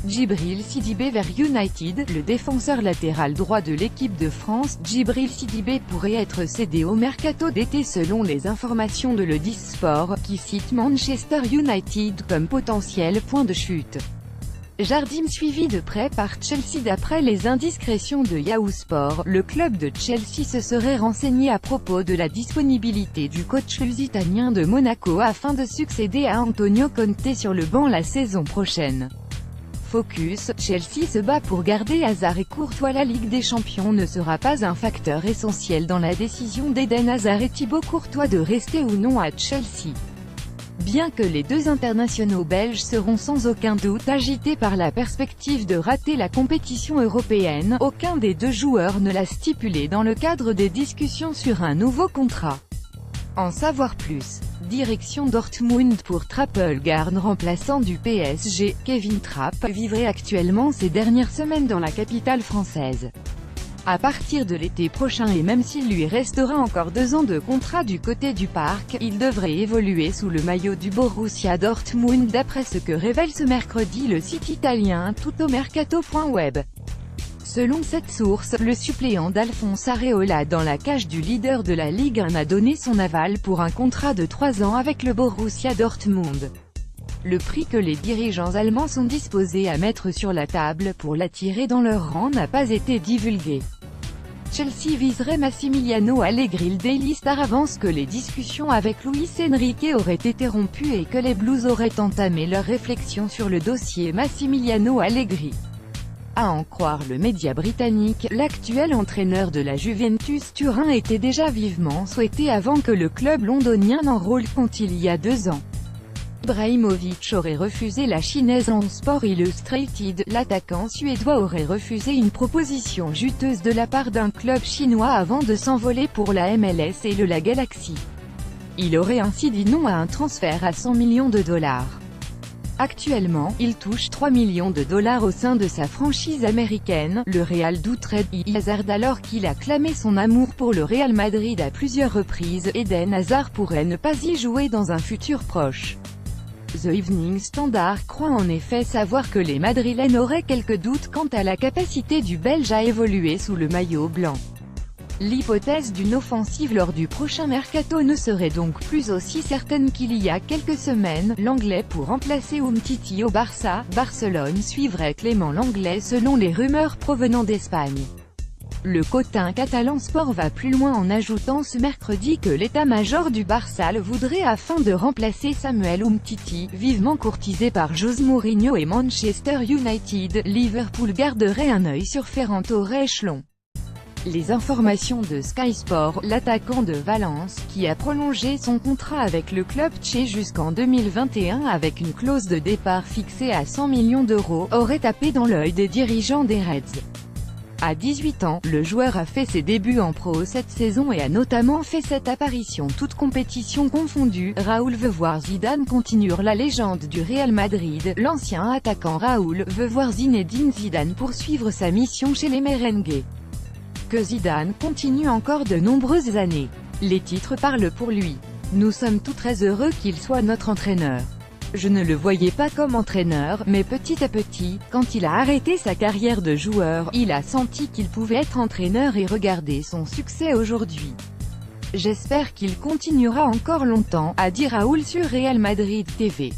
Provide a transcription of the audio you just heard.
Djibril Sidibé vers United. Le défenseur latéral droit de l'équipe de France, Djibril Sidibé, pourrait être cédé au mercato d'été selon les informations de le 10 Sport, qui cite Manchester United comme potentiel point de chute. Jardim suivi de près par Chelsea. D'après les indiscrétions de Yahoo Sport, le club de Chelsea se serait renseigné à propos de la disponibilité du coach lusitanien de Monaco afin de succéder à Antonio Conte sur le banc la saison prochaine. Focus, Chelsea se bat pour garder Hazard et Courtois. La Ligue des Champions ne sera pas un facteur essentiel dans la décision d'Eden Hazard et Thibaut Courtois de rester ou non à Chelsea. Bien que les deux internationaux belges seront sans aucun doute agités par la perspective de rater la compétition européenne, aucun des deux joueurs ne l'a stipulé dans le cadre des discussions sur un nouveau contrat. En savoir plus. Direction Dortmund pour Trappelgarn. Remplaçant du PSG, Kevin Trapp vivrait actuellement ces dernières semaines dans la capitale française. À partir de l'été prochain, et même s'il lui restera encore 2 ans de contrat du côté du parc, il devrait évoluer sous le maillot du Borussia Dortmund d'après ce que révèle ce mercredi le site italien tuttomercato.web. Selon cette source, le suppléant d'Alphonse Areola dans la cage du leader de la Ligue 1 a donné son aval pour un contrat de 3 ans avec le Borussia Dortmund. Le prix que les dirigeants allemands sont disposés à mettre sur la table pour l'attirer dans leur rang n'a pas été divulgué. Chelsea viserait Massimiliano Allegri. Le Daily Star avance que les discussions avec Luis Enrique auraient été rompues et que les Blues auraient entamé leur réflexion sur le dossier Massimiliano Allegri. À en croire le média britannique, l'actuel entraîneur de la Juventus Turin était déjà vivement souhaité avant que le club londonien n'enrôle compte il y a 2 ans. Ibrahimovic aurait refusé la chinaise en Sport Illustrated. L'attaquant suédois aurait refusé une proposition juteuse de la part d'un club chinois avant de s'envoler pour la MLS et la Galaxy. Il aurait ainsi dit non à un transfert à 100 millions de dollars. Actuellement, il touche 3 millions de dollars au sein de sa franchise américaine, le Real d'Utrecht. Hazard. Alors qu'il a clamé son amour pour le Real Madrid à plusieurs reprises, Eden Hazard pourrait ne pas y jouer dans un futur proche. The Evening Standard croit en effet savoir que les Madrilènes auraient quelques doutes quant à la capacité du Belge à évoluer sous le maillot blanc. L'hypothèse d'une offensive lors du prochain mercato ne serait donc plus aussi certaine qu'il y a quelques semaines. L'Anglais pour remplacer Umtiti au Barça. Barcelone suivrait Clément Lenglet selon les rumeurs provenant d'Espagne. Le quotidien catalan Sport va plus loin en ajoutant ce mercredi que l'état-major du Barça le voudrait afin de remplacer Samuel Umtiti, vivement courtisé par José Mourinho et Manchester United. Liverpool garderait un œil sur Ferran Torres. Les informations de Sky Sport, l'attaquant de Valence, qui a prolongé son contrat avec le club tchèque jusqu'en 2021 avec une clause de départ fixée à 100 millions d'euros, aurait tapé dans l'œil des dirigeants des Reds. À 18 ans, le joueur a fait ses débuts en pro cette saison et a notamment fait cette apparition toutes compétitions confondues. Raoul veut voir Zidane continuer. La légende du Real Madrid, l'ancien attaquant Raoul, veut voir Zinedine Zidane poursuivre sa mission chez les merengues. Que Zidane continue encore de nombreuses années. Les titres parlent pour lui. Nous sommes tous très heureux qu'il soit notre entraîneur. Je ne le voyais pas comme entraîneur, mais petit à petit, quand il a arrêté sa carrière de joueur, il a senti qu'il pouvait être entraîneur et regarder son succès aujourd'hui. J'espère qu'il continuera encore longtemps, a dit Raoul sur Real Madrid TV.